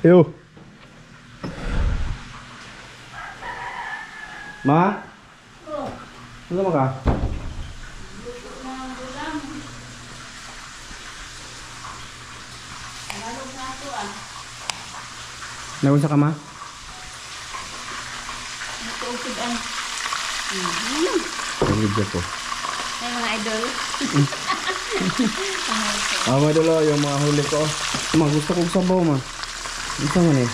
Yo. Ma? Ano mo ka? Naunsa ka ma? Natutugan. Ang video ko. Ay mga idol. Mga idol yung mga huli ko. Ma, gusto kong sabaw ma. Isa man eh.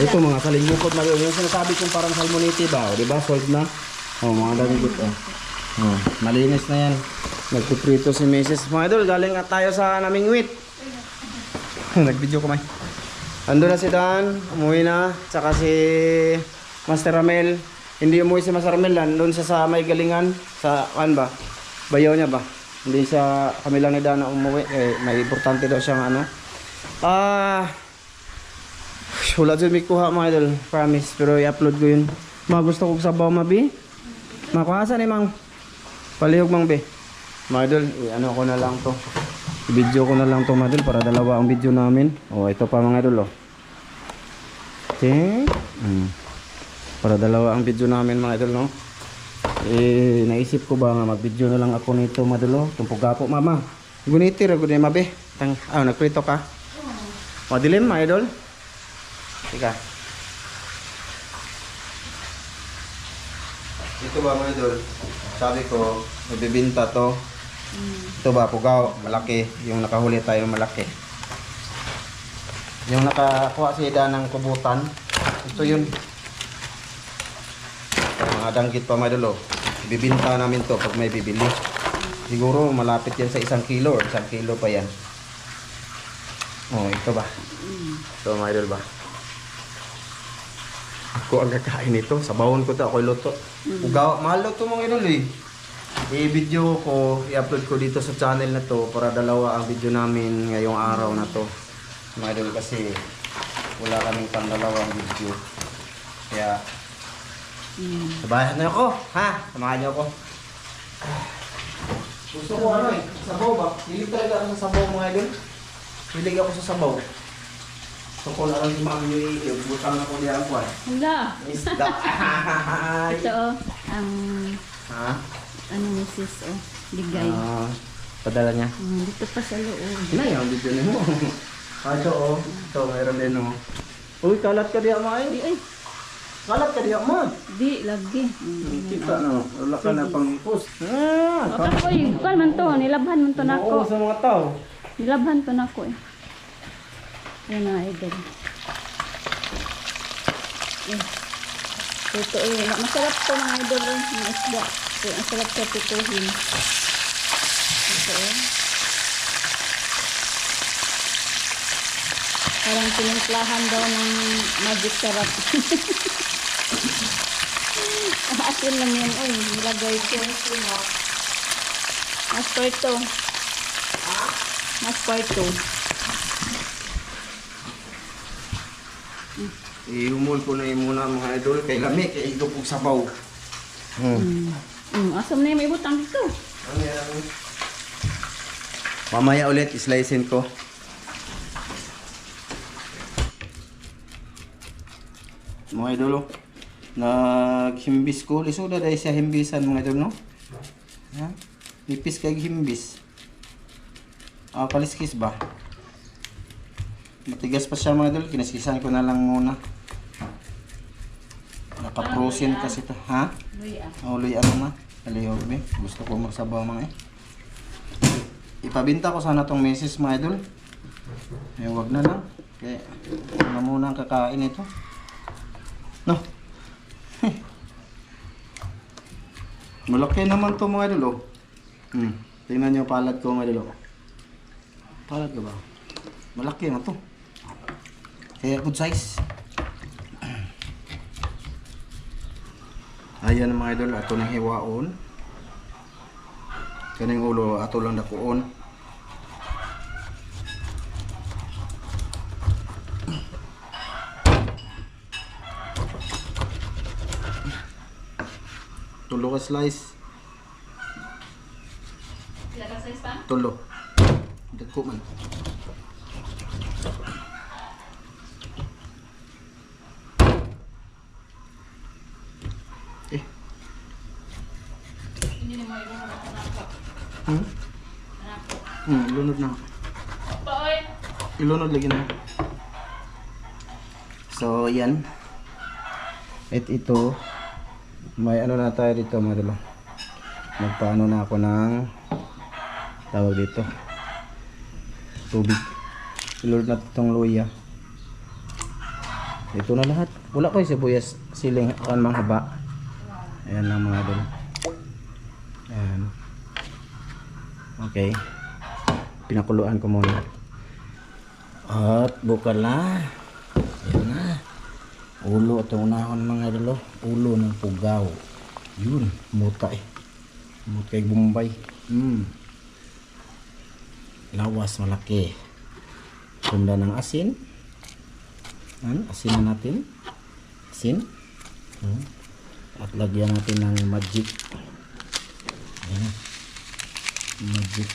Ito mga kalingukot na yung sinasabi kong parang salmonite ba? O, diba? Solved na. O, mga daming oh. Oh, malinis na yan. Nagpiprito si Mrs. Mga idol, galing nga tayo sa naming wheat. Nag-video ko may. Ando na si Dan, umuwi na. Tsaka si Master Ramel. Hindi umuwi si Master Ramel. Doon siya sa may galingan. Sa, kan ba? Bayaw niya ba? Hindi siya, kami lang ni Dan na umuwi. Eh, may importante daw siyang ano. Wala dyan may kuha mga idol. Promise. Pero i-upload ko yun. Mga gusto kong sabaw mabi. Makuhasan ni mang. Palihog mang be. Mga idol, ano ko na lang to. I-video ko na lang to mga idol. Para dalawa ang video namin. O, ito pa mga idol o. Okay. Para dalawa ang video namin mga idol no. Eh, naisip ko ba nga mag-video na lang ako nito mga idol o. Tumpugapo mama. Gunitir ako din mabe. Nagprito ka. Madilim mga idol. Ika. Ito ba mga idol? Sabi ko, mabibinta to. Ito ba, pugaw, malaki. Yung nakahuli tayo malaki. Yung nakakuha si Ida ng kubutan. Ito yun. Mga danggit pa mga idol. Bibinta namin to pag may bibili. Siguro malapit yan sa 1 kilo or 1 kilo pa yan. Oh, ito ba? Ito mga idol ba? Ako ang kakain ito. Sabawon ko ito. Ako'y luto. Ugaw. Mahal to mga idol eh. I-video ko. I-upload ko dito sa channel na to. Para dalawa ang video namin ngayong araw na to. Mga idol kasi wala kaming pandalawang video. Kaya sabayan na ako. Ha? Samahan niyo ako. Gusto ko ano eh. Sabaw ba? Hilig talaga ako sa sabaw mga idol. Hilig ako sa sabaw. So kung lang si mami yung butang na ko diyan ko. Hala. Isda. Ito oh. Ang Ha? ano misis oh. Ligay. Padala niya. Dito pa sa loob. Ina yung video niyo. Ito oh. Ito mayroon din oh. Uy, kalat ka diyan ma. Di ay. Kalat ka diyan ma. Di lagi. Kita no. Wala ka na pang post. Oy, kan man to, nilabhan man to Oo, nako. sa mga tao. Nilabhan to nako eh. Ayan na idol. Ito eh, masarap to mga idol eh, mga isda. Ang sarap sa tutuhin. Ito eh. Parang tinimplahan daw ng magic sarap. Asin lang yan. Uy, nilagay ko. Mas porto. Mas porto. Ihumol ko na yung muna mga idol. Kay lami, kay igupog sabaw. Asam na yung may butang dito. Mamaya ulit, islicein ko. Mga idol, naghimbis ko. Lisuda dahil siya himbisan mga idol, no? Yan. Nipis kay himbis. Kaliskis ba? Matigas pa siya mga idol. Kinaskisan ko na lang muna. Naka-frozen kasi ito. Ha? Uloy ano na. Alihog be. Gusto ko magsabaw mga eh. Ipabinta ko sana tong meses mga idol. Eh, wag na lang. Kaya, ano muna ang kakain ito. No. Malaki naman to mga idol, oh. Tingnan nyo palad ko mga idol, oh. Palad ka ba? Malaki na to. Kaya good size. Ayan mga idol, ato ng hiwaon. Kaning ulo, ato lang dakuon. Tulo ka slice. Sila ka size pa? Tulo. Dagko man. Ilunod na. Ilunod lagi na. So, yan. At ito, may ano na tayo dito, mga idol. Magpaano na ako ng tawag dito. Tubig. Ilunod na itong luya. Ito na lahat. Wala ko yung sibuyas, siling, akan mga haba. Ayan lang mga idol. Ayan. Okay. Pinakuluan ko muna. At bukal na. Ayan na. Ulo at unahon mga idol. Ulo ng pugaw. Yun. Muta eh. Muta kay Bombay. Lawas malaki. Tunda ng asin. Asin na natin. Asin. At lagyan natin ng magic. Ayan. Magic.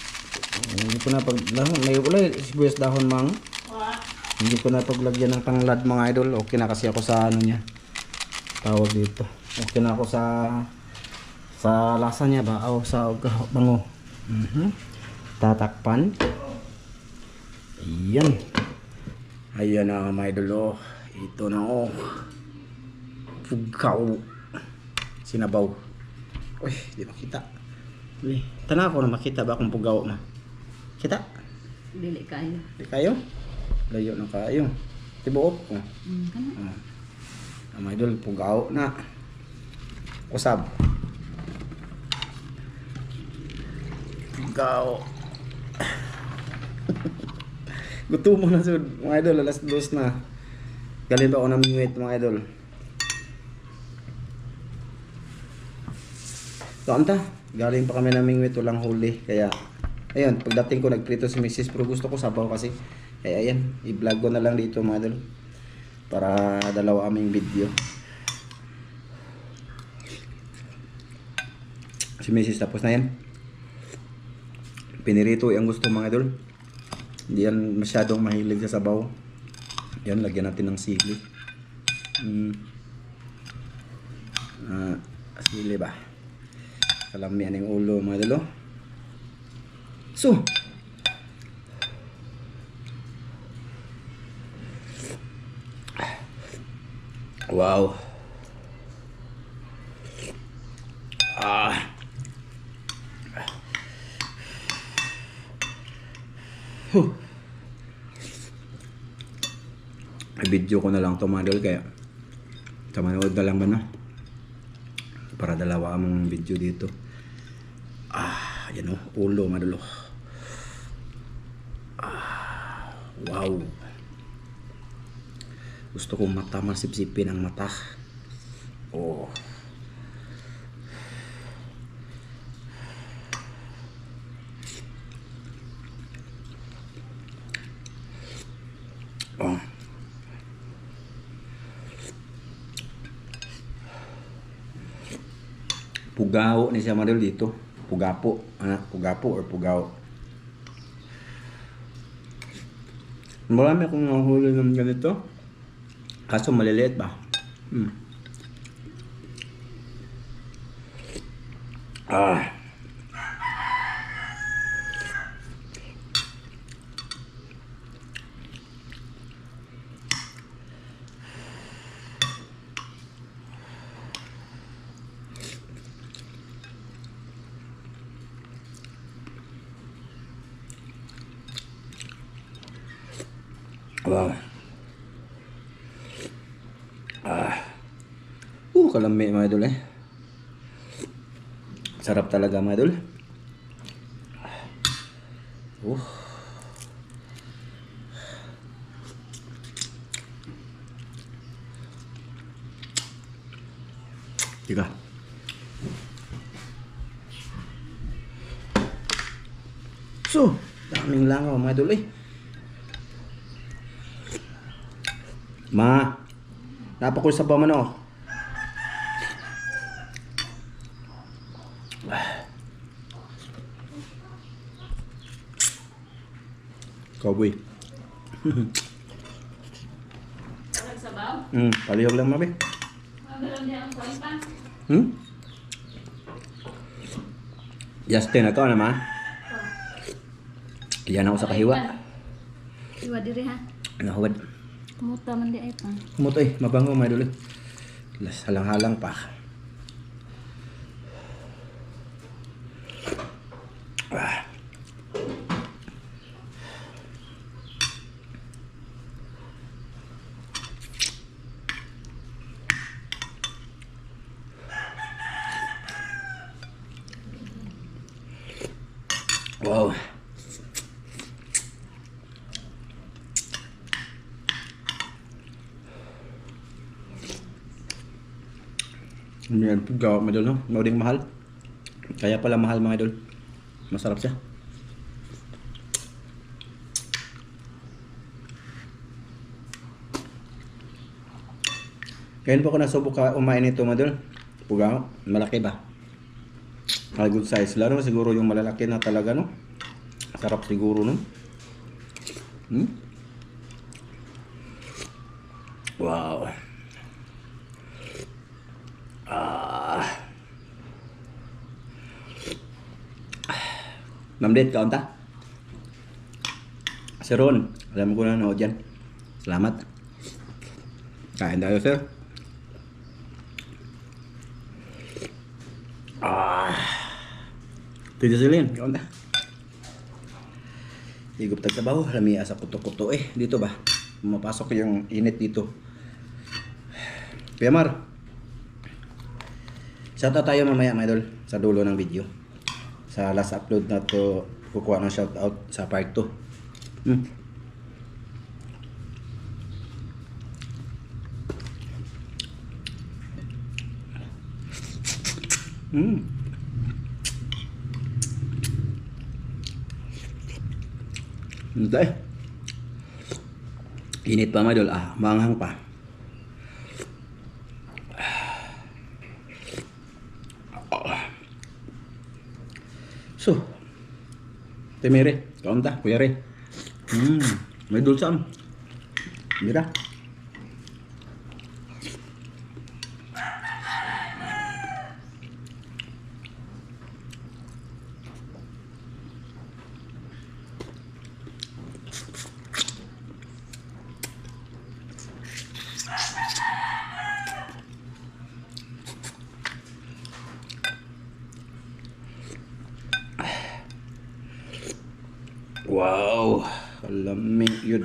Hindi ko na pag may ulay sibuyas dahon mang. Hindi ko na paglagyan ng tanglad mga idol. Okay na kasi ako sa ano niya. Tawag dito. Okay na ako sa lasa niya ba? O sa bango. Tatakpan. Ayan. Ayan na mga idol. Ito na pugaw. Sinabaw. Uy, di makita. Uy, tanaw ko na makita ba akong pugaw na. Kita? Dili kayo. Di kayo? Layo na kayo. Tibuot ko. Mga idol, pugaw na. Usab. Pugaw. Gutom mo na sud mga idol, alas 2 na. Galing pa ako ng mingwit mga idol. So anta, galing pa kami ng mingwit, walang huli. Kaya, ayun, pagdating ko nagprito si Mrs. Pero gusto ko sabaw kasi. Kaya ayan, i-vlog ko na lang dito mga idol. Para dalawa aming video. Si Mrs. tapos na yan. Pinirito yung gusto mga idol. Hindi yan masyadong mahilig sa sabaw. Yan, lagyan natin ng sili. Sili ba? Kalamian yung ulo mga idol. So, wow. I-video ko na lang to mga idol, kaya sa manood na lang ba na para dalawa among video dito. Yan ulo mga idol. Wow, gusto kong mata, masipsipin ang mata. Oh, pugaw ni siya madol dito. Pugapo, pugapo or pugaw. Marami akong nahuli ng ganito. Kaso maliliit ba? Wow. Kalami mga idol eh. Sarap talaga mga idol. Tiga. So, daming langaw mga idol eh. Ma, napakul sa pa man oh. Cowboy. Sabaw? Palihog lang mabe. Magalang niya ang kwenta. Justin, ikaw naman. Iyan ako sa kahiwa. Iwa diri ha. Nahuwad. Muta man di ay pa. Kumuto eh, mabango mga idol. Halang-halang pa. Ah. Wow. Yan, gawa mga idol, no? Mauding mahal. Kaya pala mahal mga idol. Masarap siya. Ngayon po ako nasubok umain nito mga idol. Pugaw, malaki ba? Good size. Lalo siguro yung malalaki na talaga, no? Sarap siguro, no? Wow. Namdet ka unta? Si Ron, alam ko na nanood yan. Salamat. Kain tayo, sir. Tito Silin, ka unta? Higup tag sabaw, lami asa kuto-kuto eh. Dito ba? Mapasok yung init dito. Piamar. Shoutout tayo mamaya mga idol sa dulo ng video. Sa last upload na to, kukuha ng shoutout sa part 2. Hindi. Init pa mga idol. Manghang pa. So, temere, kaunta, kuya re. May dulsam. Mira. Wow, lamig yun.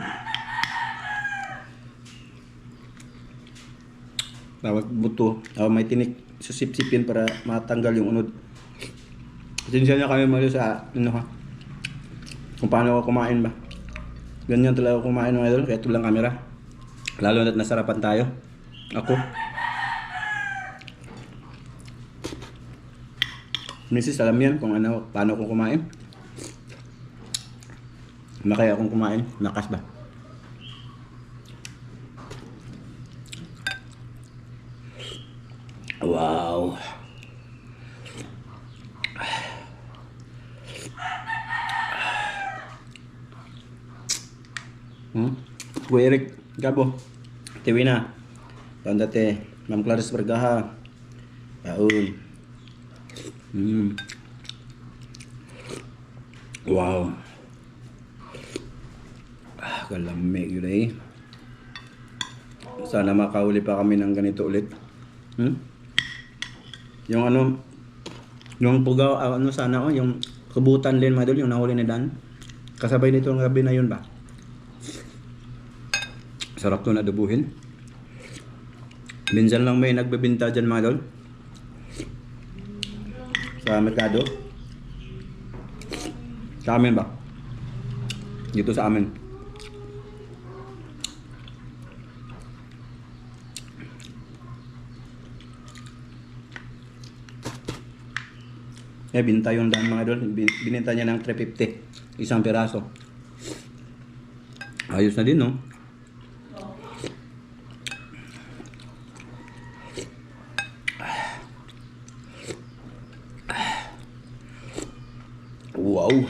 Tawag buto. May tinik susip-sipin para matanggal yung unod. Pasensya niya kami malo sa kung paano ako kumain ba. Ganyan talaga ako kumain mga idol, kaya ito lang camera. Lalo na't nasarapan tayo. Ako. Mrs. alam yan kung paano ako kumain. Makaya akong kumain, nakas ba? Wow. Kuya Eric, Gabo, Tiwina, Tandate, Ma'am Clarice Vergaha, Paul. Wow. Kalamig yun eh. Sana makauli pa kami ng ganito ulit. Yung yung pugaw, sana yung kubutan din madol, yung nahuli ni Dan. Kasabay nito ng gabi na yun ba? Sarap to na adobuhin. Minsan lang may nagbebenta dyan mga dol. Sa merkado. Sa amin ba? Dito sa amin. Binta yung Dan mga idol. Bininta niya ng 350. Isang piraso. Ayos na din, no? Wow.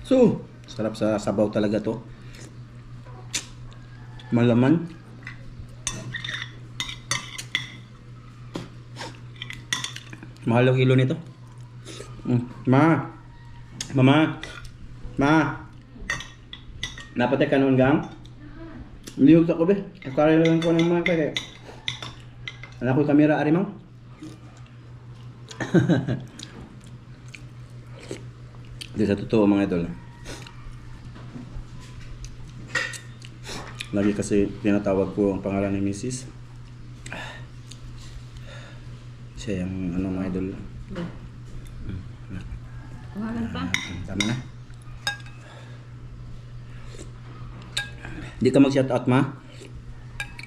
So, Sarap sa sabaw talaga to. Malaman. Mahal ang kilo nito. Ma. Mama. Ma. Napatay ka noon gang? Liyog ako be. Akala lang ko ng mga kaya. Anak ko kamera ari mang. Di sa totoo mga idol. Lagi kasi tinatawag ko ang pangalan ni Mrs. Siya yung ano mga idol. Kumakan pa. Tama na. Di ka mag-shoutout ma?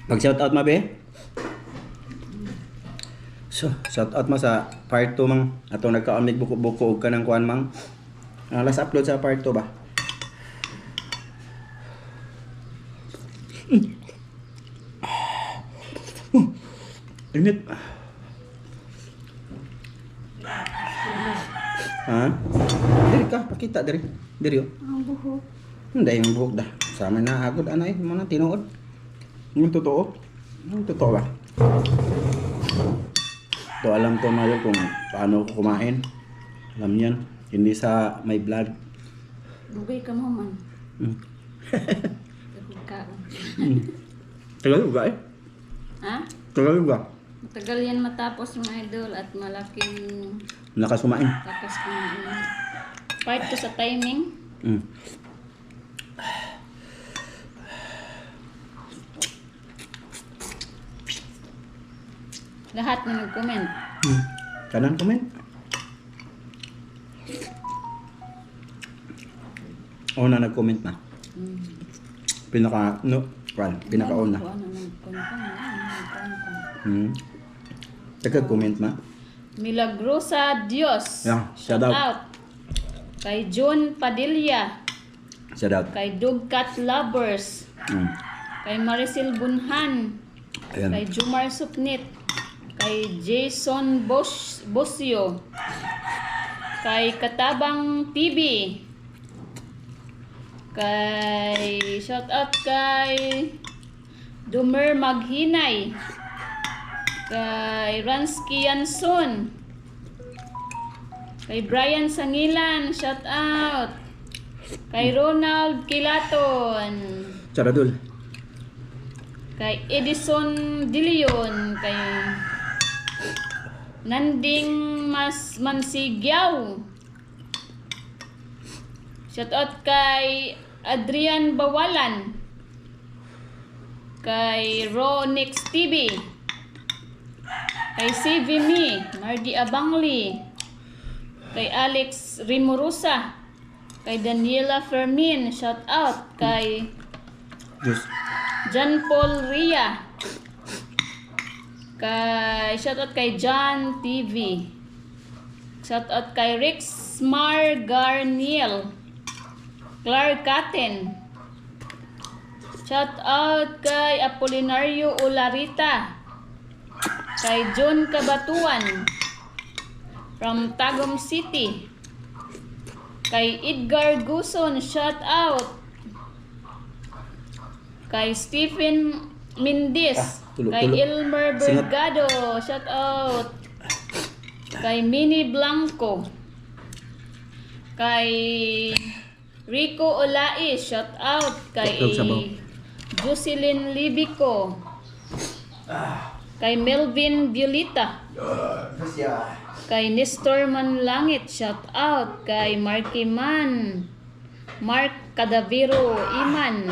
Mag-shoutout ma be? So, shoutout ma sa part 2 mang. Atong nagka-amig buko-buko og ka ng kuan mang. Last upload sa part 2 ba? Init. Ha? Diri ka, pakita diri. Diri oh. Ang buhok. Hindi yung buhok dah. Sama na agad anay mo na tinuod. Yung totoo. Yung totoo ba? To alam ko mayo kung paano ko kumain. Alam yan. Hindi sa may vlog. Dugay ka mo man. Hmm. Pagkaon. Tagal ba eh? Ha? Tagal ba? Matagal yan matapos mga idol at malaking Nakasumain. takas kumain. Part to sa timing. Hmm. Lahat na nag-comment. Kanan comment. O na nag-comment na. Pinaka, no, pinaka-una. Ano nag-comment. Taga-comment na. Milagrosa Dios. Yeah, shout out. Kay June Padilla. Shout out. Kay Dugcat Lovers. Kay Maricel Bunhan. Ayan. Kay Jumar Supnit. Kay Jason Bosio. Kay Katabang TV. Kay shout out kay Dumer Maghinay. Kay Ransky Yanson. Kay Brian Sangilan, shout out. Kay Ronald Kilaton. Charadul. Kay Edison Dilion. Kay Nanding Mansigyaw. Shout out kay Adrian Bawalan. Kay Ronix TV. Kay CVME, Mardi Abangli. Kay Alex Rimurusa. Kay Daniela Fermin, shout out. Kay Just. John Paul Ria. Kay shout out kay John TV. Shout out kay Rex Mar Garniel. Clark Caten. Shout out kay Apolinario Ularita. Kay John Kabatuan from Tagum City. Kay Edgar Guson, shout out. Kay Stephen Mindis. Kay Elmer Bergado, shout out. Kay Mini Blanco. Kay Rico Olais, shout out. Kay Jocelyn Libico. Kay Melvin Violita. Kay Nestor Manlangit, shout out. Kay Marky Man. Mark Cadavero Iman.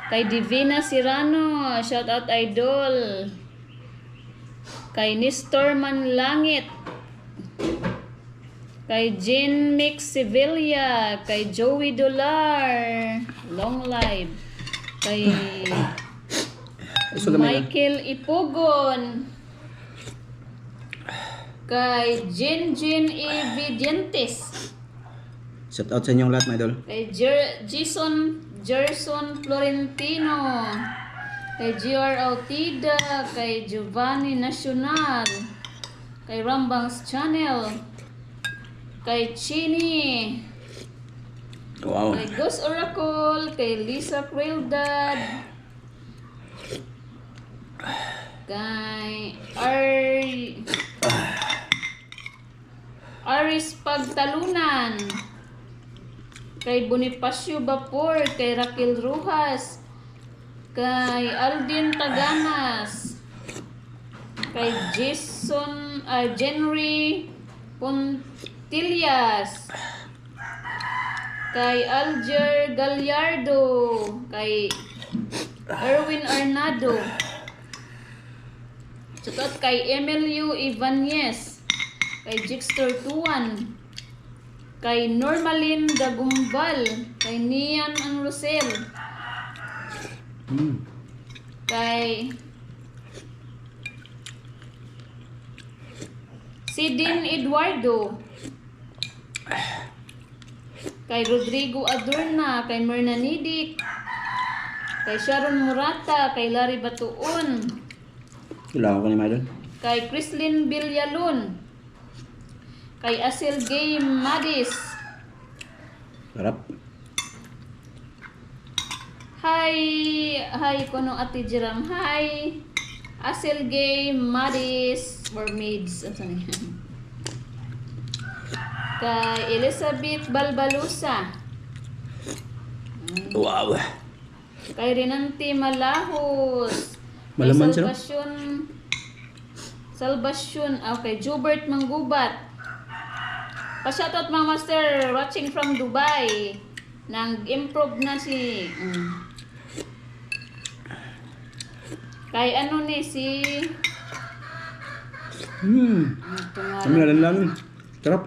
Kay Divina Sirano, shout out idol. Kay Nestor Manlangit. Kay Jean Mix Sevilla. Kay Joey Dolar. Long live. Kay Michael Ipugon. Kay Jin Evidientes. Shout out sa inyong lahat, my idol. Kay Gerson Florentino. Kay GR Altida. Kay Giovanni Nacional. Kay Rambangs Channel. Kay Chini. Wow. Kay Ghost Oracle, kay Lisa Quildad, kay Aris Pagtalunan, kay Bonifacio Bapor, kay Raquel Rojas, kay Aldin Taganas, kay Jenry Puntillas, kay Alger Gallardo, kay Erwin Arnado, sutot kay Emilio Ibanez, kay Jixter Tuan, kay Normalin Dagumbal, kay Nian Ang Rosel, kay Sidin Eduardo, kay Rodrigo Adorna, kay Myrna Nidik, kay Sharon Murata, kay Larry Batuon, Kailangan ko ni Maidol. kay Crislin Villalon, kay Asil Gay Madis, Sarap. hi kuno Ate Jiram, hi Asil Gay Madis Mermaids, ano ni? Kay Elizabeth Balbalusa, Wow. kay Renante Malahos, Malaman kay siya, no? Salvation, okay, Jubert Manggubat. Pa-shoutout mga master watching from Dubai. Nag-improve na si kay ano ni si Kami lalan. Sarap.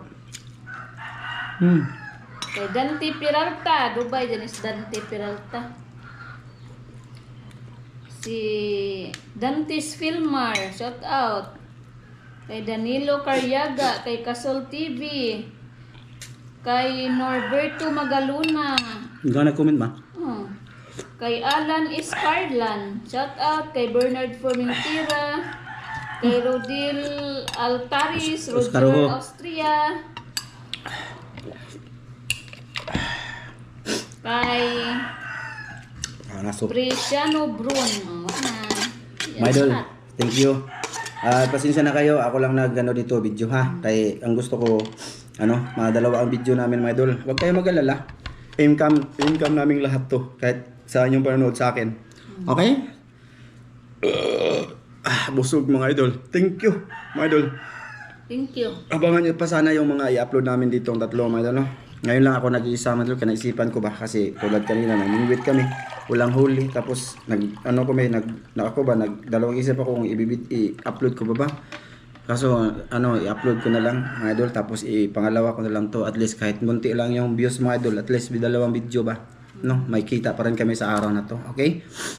kay Dante Peralta, Dubai dyan is Dante Peralta. Si Dantes Filmar, shout out. Kay Danilo Caryaga, kay Kasol TV, kay Norberto Magaluna, Ikaw nag-comment ba? kay Alan Iscarlan, shout out. Kay Bernard Formentira, kay Rodil Altaris, Oscar Roger Ho. Austria, kay Nasok. Preciano Brun. Maidol, thank you. Pasensya na kayo, ako lang nag-ano dito video ha. Kaya ang gusto ko, madalawa ang video namin mga idol. Huwag kayo mag-alala. Income naming lahat to. Kahit sa inyong panonood sa akin. Okay? Busog mga idol. Thank you mga idol. Thank you. Abangan nyo pa sana yung mga i-upload namin dito ang tatlo mga idol. No? Ngayon lang ako nag-iisa mga idol. Kanaisipan ko ba kasi tulad kanina nag-ingwit kami. Walang huli. Tapos nagdalawang isip ako kung i-upload ko ba. Kaso i-upload ko na lang mga idol. Tapos pangalawa ko na lang to. At least kahit munti lang yung views mga idol. At least dalawang video ba. No, may kita pa rin kami sa araw na to. Okay?